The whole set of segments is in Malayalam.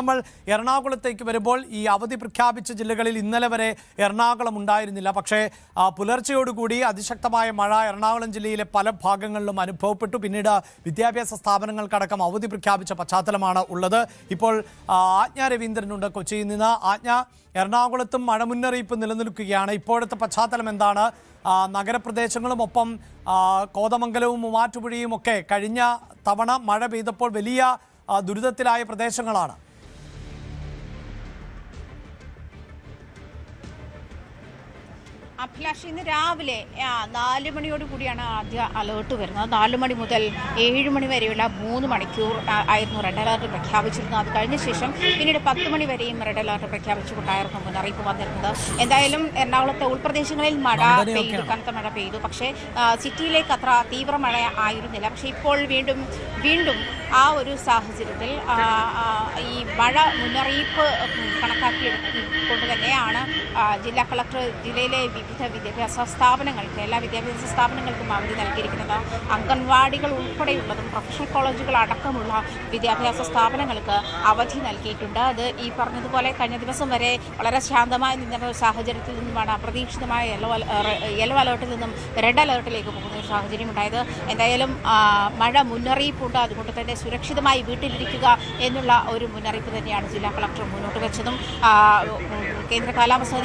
നമ്മൾ എറണാകുളത്തേക്ക് വരുമ്പോൾ ഈ അവധി പ്രഖ്യാപിച്ച ജില്ലകളിൽ ഇന്നലെ വരെ എറണാകുളം ഉണ്ടായിരുന്നില്ല. പക്ഷേ പുലർച്ചയോടുകൂടി അതിശക്തമായ മഴ എറണാകുളം ജില്ലയിലെ പല ഭാഗങ്ങളിലും അനുഭവപ്പെട്ടു. പിന്നീട് വിദ്യാഭ്യാസ സ്ഥാപനങ്ങൾക്കടക്കം അവധി പ്രഖ്യാപിച്ച പശ്ചാത്തലമാണ് ഉള്ളത്. ഇപ്പോൾ ആജ്ഞ രവീന്ദ്രനുണ്ട് കൊച്ചിയിൽ നിന്ന്. ആജ്ഞ, എറണാകുളത്തും മഴ മുന്നറിയിപ്പ് നിലനിൽക്കുകയാണ്. ഇപ്പോഴത്തെ പശ്ചാത്തലം എന്താണ്? നഗരപ്രദേശങ്ങളും ഒപ്പം കോതമംഗലവും മൂവാറ്റുപുഴയും ഒക്കെ കഴിഞ്ഞ തവണ മഴ പെയ്തപ്പോൾ വലിയ ദുരിതത്തിലായ പ്രദേശങ്ങളാണ്. അഭിലാഷ്, ഇന്ന് രാവിലെ 4 മണിയോട് കൂടിയാണ് ആദ്യ അലേർട്ട് വരുന്നത്. 4 മണി മുതൽ 7 മണി വരെയുള്ള 3 മണിക്കൂർ ആയിരുന്നു റെഡ് അലേർട്ട് പ്രഖ്യാപിച്ചിരുന്നത്. അത് കഴിഞ്ഞ ശേഷം പിന്നീട് 10 മണി വരെയും റെഡ് അലേർട്ട് പ്രഖ്യാപിച്ചുകൊണ്ടായിരുന്നു മുന്നറിയിപ്പ് വന്നിരുന്നത്. എന്തായാലും എറണാകുളത്തെ ഉൾപ്രദേശങ്ങളിൽ മഴ പെയ്തു, കനത്ത മഴ പെയ്തു. പക്ഷേ സിറ്റിയിലേക്ക് അത്ര തീവ്ര മഴ ആയിരുന്നില്ല. പക്ഷേ ഇപ്പോൾ വീണ്ടും ആ ഒരു സാഹചര്യത്തിൽ ഈ മഴ മുന്നറിയിപ്പ് കണക്കാക്കിയെടുത്തുകൊണ്ട് തന്നെയാണ് ജില്ലാ കളക്ടർ ജില്ലയിലെ വിവിധ വിദ്യാഭ്യാസ സ്ഥാപനങ്ങൾക്ക്, എല്ലാ വിദ്യാഭ്യാസ സ്ഥാപനങ്ങൾക്കും അവധി നൽകിയിരിക്കുന്നത്. അംഗൻവാടികൾ ഉൾപ്പെടെയുള്ളതും പ്രൊഫഷണൽ കോളേജുകൾ അടക്കമുള്ള വിദ്യാഭ്യാസ സ്ഥാപനങ്ങൾക്ക് അവധി നൽകിയിട്ടുണ്ട്. അത് ഈ പറഞ്ഞതുപോലെ കഴിഞ്ഞ ദിവസം വരെ വളരെ ശാന്തമായി നിന്ന സാഹചര്യത്തിൽ നിന്നുമാണ് അപ്രതീക്ഷിതമായ യെല്ലോ അലേർട്ടിൽ നിന്നും റെഡ് അലേർട്ടിലേക്ക് പോകുന്ന ഒരു സാഹചര്യം ഉണ്ടായത്. എന്തായാലും മഴ മുന്നറിയിപ്പുണ്ട്. അതുകൊണ്ട് തന്നെ സുരക്ഷിതമായി വീട്ടിലിരിക്കുക എന്നുള്ള ഒരു മുന്നറിയിപ്പ് തന്നെയാണ് ജില്ലാ കളക്ടർ മുന്നോട്ട് വെച്ചതും. കേന്ദ്ര കാലാവസ്ഥാ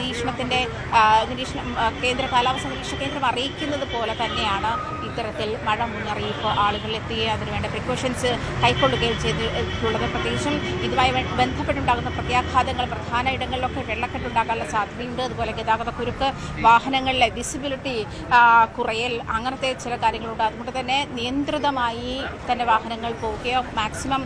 കേന്ദ്ര കാലാവസ്ഥാ നിരീക്ഷണ കേന്ദ്രം അറിയിക്കുന്നത് പോലെ തന്നെയാണ് ഇത്തരത്തിൽ മഴ മുന്നറിയിപ്പ് ആളുകളിലെത്തി അതിനുവേണ്ട പ്രിക്കോഷൻസ് കൈക്കൊള്ളുകയും ചെയ്തിട്ടുള്ളത്. പ്രത്യേകിച്ചും ഇതുമായി ബന്ധപ്പെട്ടുണ്ടാകുന്ന പ്രത്യാഘാതങ്ങൾ, പ്രധാന ഇടങ്ങളിലൊക്കെ വെള്ളക്കെട്ടുണ്ടാകാനുള്ള സാധ്യതയുണ്ട്. അതുപോലെ ഗതാഗതക്കുരുക്ക്, വാഹനങ്ങളിലെ വിസിബിലിറ്റി കുറയൽ, അങ്ങനത്തെ ചില കാര്യങ്ങളുണ്ട്. അതുകൊണ്ട് തന്നെ നിയന്ത്രിതമായി തന്നെ വാഹനങ്ങൾ പോവുകയോ മാക്സിമം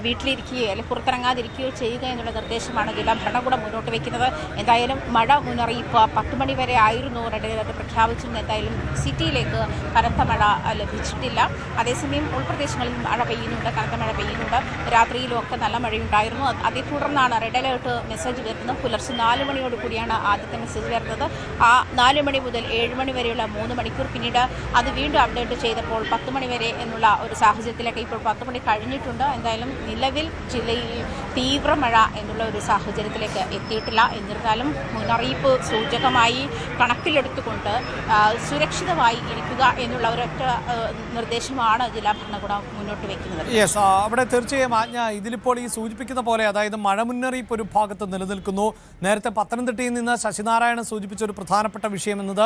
വീട്ടിലിരിക്കുകയോ അല്ലെങ്കിൽ പുറത്തിറങ്ങാതിരിക്കുകയോ ചെയ്യുക എന്നുള്ള നിർദ്ദേശമാണ് ജില്ലാ ഭരണകൂടം മുന്നോട്ട് വയ്ക്കുന്നത്. എന്തായാലും മഴ മുന്നറിയിപ്പ് 10 മണി വരെ ആയിരുന്നു റെഡ് അലേർട്ട് പ്രഖ്യാപിച്ചിരുന്നത്. എന്തായാലും സിറ്റിയിലേക്ക് കനത്ത മഴ ലഭിച്ചിട്ടില്ല. അതേസമയം ഉൾപ്രദേശങ്ങളിൽ മഴ പെയ്യുന്നുണ്ട്, കനത്ത മഴ പെയ്യുന്നുണ്ട്. രാത്രിയിലും ഒക്കെ നല്ല മഴയുണ്ടായിരുന്നു. അതേ തുടർന്നാണ് റെഡ് അലേർട്ട് മെസ്സേജ് വരുന്നത്. പുലർച്ചെ 4 മണിയോട് കൂടിയാണ് ആദ്യത്തെ മെസ്സേജ് വരുന്നത്. ആ 4 മണി മുതൽ 7 മണി വരെയുള്ള 3 മണിക്കൂർ പിന്നീട് അത് വീണ്ടും അപ്ഡേറ്റ് ചെയ്തപ്പോൾ 10 മണി വരെ എന്നുള്ള ഒരു സാഹചര്യത്തിലേക്ക് ഇപ്പോൾ 10 മണി കഴിഞ്ഞിട്ടുണ്ട്. എന്തായാലും നിലവിൽ ജില്ലയിൽ തീവ്ര മഴ എന്നുള്ള ഒരു സാഹചര്യത്തിലേക്ക് എത്തിയിട്ടില്ല. എന്നിരുന്നാലും മുന്നറിയിപ്പ് സൂചകമായി കണക്കിലെടുത്തുകൊണ്ട് സുരക്ഷിതമായി ഇരിക്കുക എന്നുള്ള ഒരൊറ്റ നിർദ്ദേശമാണ് ജില്ലാ ഭരണകൂടം മുന്നോട്ട് വയ്ക്കുന്നത്. അവിടെ തീർച്ചയായും ആജ്ഞ, ഇതിലിപ്പോൾ ഈ സൂചിപ്പിക്കുന്ന പോലെ അതായത് മഴ മുന്നറിയിപ്പ് ഒരു ഭാഗത്ത് നിലനിൽക്കുന്നു. നേരത്തെ പത്തനംതിട്ടയിൽ നിന്ന് ശശിനാരായണൻ സൂചിപ്പിച്ച ഒരു പ്രധാനപ്പെട്ട വിഷയം എന്നത്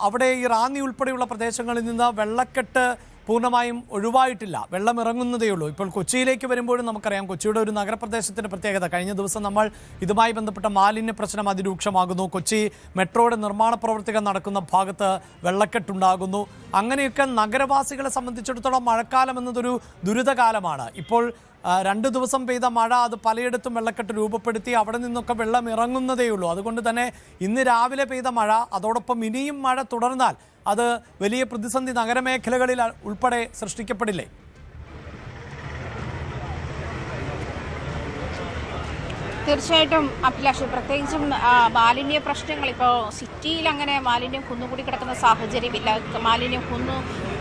അവിടെ ഈ റാന്നി ഉൾപ്പെടെയുള്ള പ്രദേശങ്ങളിൽ നിന്ന് വെള്ളക്കെട്ട് പൂർണ്ണമായും ഒഴിവായിട്ടില്ല, വെള്ളം ഇറങ്ങുന്നതേ ഉള്ളൂ. ഇപ്പോൾ കൊച്ചിയിലേക്ക് വരുമ്പോഴും നമുക്കറിയാം കൊച്ചിയുടെ ഒരു നഗരപ്രദേശത്തിൻ്റെ പ്രത്യേകത. കഴിഞ്ഞ ദിവസം നമ്മൾ ഇതുമായി ബന്ധപ്പെട്ട മാലിന്യ പ്രശ്നം അതിരൂക്ഷമാകുന്നു. കൊച്ചി മെട്രോയുടെ നിർമ്മാണ പ്രവർത്തികൾ നടക്കുന്ന ഭാഗത്ത് വെള്ളക്കെട്ടുണ്ടാകുന്നു. അങ്ങനെയൊക്കെ നഗരവാസികളെ സംബന്ധിച്ചിടത്തോളം മഴക്കാലം എന്നതൊരു ദുരിതകാലമാണ്. ഇപ്പോൾ 2 ദിവസം പെയ്ത മഴ അത് പലയിടത്തും വെള്ളക്കെട്ട് രൂപപ്പെടുത്തി. അവിടെ നിന്നൊക്കെ വെള്ളം ഇറങ്ങുന്നതേ ഉള്ളൂ. അതുകൊണ്ട് തന്നെ ഇന്ന് രാവിലെ പെയ്ത മഴ, അതോടൊപ്പം ഇനിയും മഴ തുടർന്നാൽ അത് വലിയ പ്രതിസന്ധി നഗരമേഖലകളിൽ ഉൾപ്പെടെ സൃഷ്ടിക്കപ്പെടില്ലേ? തീർച്ചയായിട്ടും അഭിലാഷ്, പ്രത്യേകിച്ചും മാലിന്യ പ്രശ്നങ്ങൾ ഇപ്പോൾ സിറ്റിയിൽ അങ്ങനെ മാലിന്യം കുന്നുകൂടി കിടക്കുന്ന സാഹചര്യമില്ല. മാലിന്യം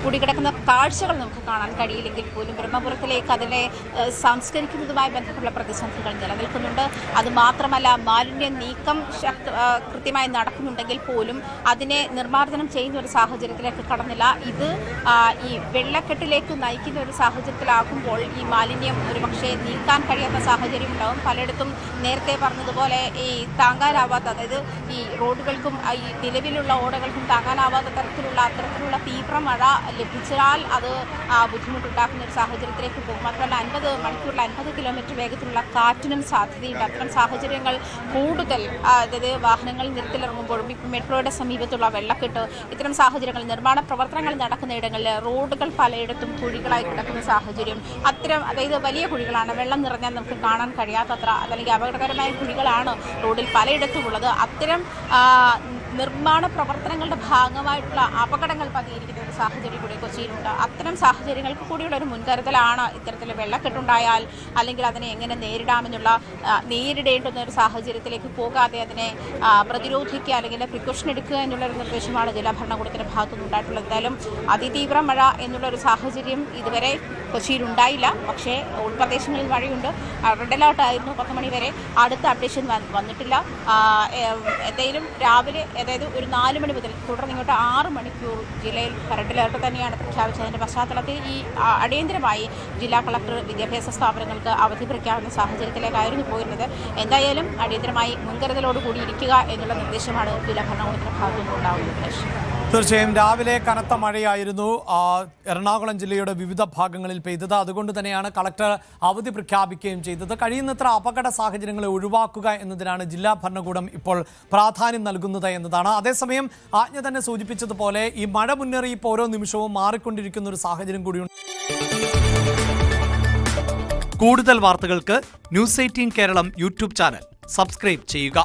കൂടി കിടക്കുന്ന കാഴ്ചകൾ നമുക്ക് കാണാൻ കഴിയില്ലെങ്കിൽ പോലും ബ്രഹ്മപുരത്തിലേക്ക് അതിനെ സംസ്കരിക്കുന്നതുമായി ബന്ധപ്പെട്ട പ്രതിസന്ധികൾ നിലനിൽക്കുന്നുണ്ട്. അതുമാത്രമല്ല, മാലിന്യ നീക്കം കൃത്യമായി നടക്കുന്നുണ്ടെങ്കിൽ പോലും അതിനെ നിർമ്മാർജ്ജനം ചെയ്യുന്ന ഒരു സാഹചര്യത്തിലേക്ക് കടന്നില്ല. ഇത് ഈ വെള്ളക്കെട്ടിലേക്ക് നയിക്കുന്ന ഒരു സാഹചര്യത്തിലാകുമ്പോൾ ഈ മാലിന്യം ഒരുപക്ഷെ നീക്കാൻ കഴിയാത്ത സാഹചര്യം ഉണ്ടാകും. പലയിടത്തും നേരത്തെ പറഞ്ഞതുപോലെ ഈ താങ്ങാനാവാത്ത, അതായത് ഈ റോഡുകൾക്കും ഈ നിലവിലുള്ള ഓടകൾക്കും താങ്ങാനാവാത്ത അത്തരത്തിലുള്ള തീവ്രമഴ ലഭിച്ചാൽ അത് ബുദ്ധിമുട്ടുണ്ടാക്കുന്ന ഒരു സാഹചര്യത്തിലേക്ക് പോകും. മാത്രമല്ല 50 മണിക്കൂറിൽ 50 കിലോമീറ്റർ വേഗത്തിലുള്ള കാറ്റിനും സാധ്യതയുണ്ട്. അത്തരം സാഹചര്യങ്ങൾ കൂടുതൽ, അതായത് വാഹനങ്ങൾ നിരത്തിലിറങ്ങുമ്പോഴും ഇപ്പം മെട്രോയുടെ സമീപത്തുള്ള വെള്ളക്കെട്ട്, ഇത്തരം സാഹചര്യങ്ങൾ, നിർമ്മാണ പ്രവർത്തനങ്ങൾ നടക്കുന്ന ഇടങ്ങളിൽ റോഡുകൾ പലയിടത്തും കുഴികളായി കിടക്കുന്ന സാഹചര്യം, അതായത് വലിയ കുഴികളാണ്, വെള്ളം നിറഞ്ഞാൽ നമുക്ക് കാണാൻ കഴിയാത്തത്ര അല്ലെങ്കിൽ അപകടകരമായ കുഴികളാണ് റോഡിൽ പലയിടത്തും ഉള്ളത്. അത്തരം നിർമ്മാണ പ്രവർത്തനങ്ങളുടെ ഭാഗമായിട്ടുള്ള അപകടങ്ങൾ പതിയിരിക്കുന്ന ഒരു സാഹചര്യം കൂടി കൊച്ചിയിലുണ്ട്. അത്തരം സാഹചര്യങ്ങൾക്ക് കൂടിയുള്ള ഒരു മുൻകരുതലാണ് ഇത്തരത്തിൽ വെള്ളക്കെട്ടുണ്ടായാൽ അല്ലെങ്കിൽ അതിനെ എങ്ങനെ നേരിടേണ്ടുന്ന ഒരു സാഹചര്യത്തിലേക്ക് പോകാതെ അതിനെ പ്രതിരോധിക്കുക അല്ലെങ്കിൽ പ്രിക്കോഷൻ എടുക്കുക എന്നുള്ളൊരു നിർദ്ദേശമാണ് ജില്ലാ ഭരണകൂടത്തിൻ്റെ ഭാഗത്തുനിന്ന് ഉണ്ടായിട്ടുള്ളത്. എന്തായാലും അതിതീവ്ര മഴ എന്നുള്ളൊരു സാഹചര്യം ഇതുവരെ കൊച്ചിയിലുണ്ടായില്ല. പക്ഷേ ഉൾപ്രദേശങ്ങളിൽ മഴയുണ്ട്. റെഡ് അലേർട്ട് ആയിരുന്നു 10 മണി വരെ. അടുത്ത അപ്ഡേഷൻ വന്നിട്ടില്ല. എന്തായാലും രാവിലെ അതായത് ഒരു 4 മണി മുതൽ തുടർന്ന് ഇങ്ങോട്ട് 6 മണിക്കൂർ ജില്ലയിൽ റെഡ് അലേർട്ട് തന്നെയാണ് പ്രഖ്യാപിച്ചതിൻ്റെ പശ്ചാത്തലത്തിൽ ഈ അടിയന്തരമായി ജില്ലാ കളക്ടർ വിദ്യാഭ്യാസ സ്ഥാപനങ്ങൾക്ക് അവധി പ്രഖ്യാപന സാഹചര്യത്തിലേക്കായിരുന്നു പോയിരുന്നത്. എന്തായാലും അടിയന്തരമായി മുൻകരുതലോടുകൂടി ഇരിക്കുക എന്നുള്ള നിർദ്ദേശമാണ് ജില്ലാ ഭരണകൂടത്തിൻ്റെ ഭാഗത്തുനിന്ന് ഉണ്ടാകുന്നത്. തീർച്ചയായും രാവിലെ കനത്ത മഴയായിരുന്നു എറണാകുളം ജില്ലയുടെ വിവിധ ഭാഗങ്ങളിൽ പെയ്തത്. അതുകൊണ്ട് തന്നെയാണ് കളക്ടർ അവധി പ്രഖ്യാപിക്കുകയും ചെയ്തത്. കഴിയുന്നത്ര അപകട സാഹചര്യങ്ങളെ ഒഴിവാക്കുക എന്നതിനാണ് ജില്ലാ ഭരണകൂടം ഇപ്പോൾ പ്രാധാന്യം നൽകുന്നത് എന്നതാണ്. അതേസമയം ആജ്ഞ തന്നെ സൂചിപ്പിച്ചതുപോലെ ഈ മഴ മുന്നറിയിപ്പ് ഓരോ നിമിഷവും മാറിക്കൊണ്ടിരിക്കുന്ന ഒരു സാഹചര്യം കൂടിയുണ്ട്. കൂടുതൽ വാർത്തകൾക്ക് News 18 Keralam YouTube channel subscribe ചെയ്യുക.